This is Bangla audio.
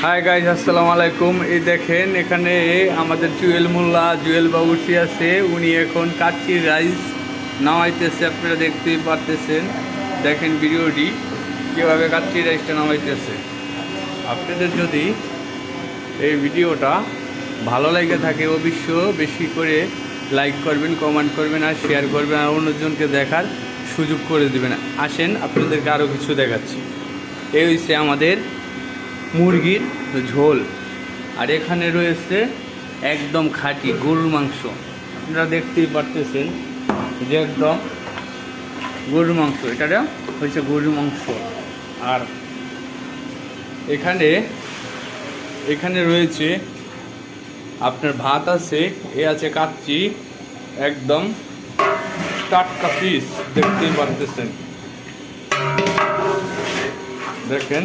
হাই গাইজ, আসসালামু আলাইকুম। এই দেখেন এখানে আমাদের জুয়েল মোল্লা জুয়েল বাবুর্চি আছে। উনি এখন কাচ্চির রাইস নামাইতেছে, আপনারা দেখতেই পারতেছেন। দেখেন ভিডিওটি কীভাবে কাচ্চির রাইসটা নামাইতেছে। আপনাদের যদি এই ভিডিওটা ভালো লাগে থাকে অবশ্য বেশি করে লাইক করবেন, কমেন্ট করবেন আর শেয়ার করবেন, আর অন্যজনকে দেখার সুযোগ করে দেবেন। আসেন আপনাদেরকে আরও কিছু দেখাচ্ছি। এই হচ্ছে আমাদের মুরগির ঝোল, আর এখানে রয়েছে একদম খাঁটি গরুর মাংস। আপনারা দেখতেই পারতেছেন যে একদম গরুর মাংস, এটা হচ্ছে গরুর মাংস। আর এখানে রয়েছে আপনার ভাত আছে, এ আছে কাচ্চি, একদম টাটকা পিস, দেখতেই পারতেছেন। দেখেন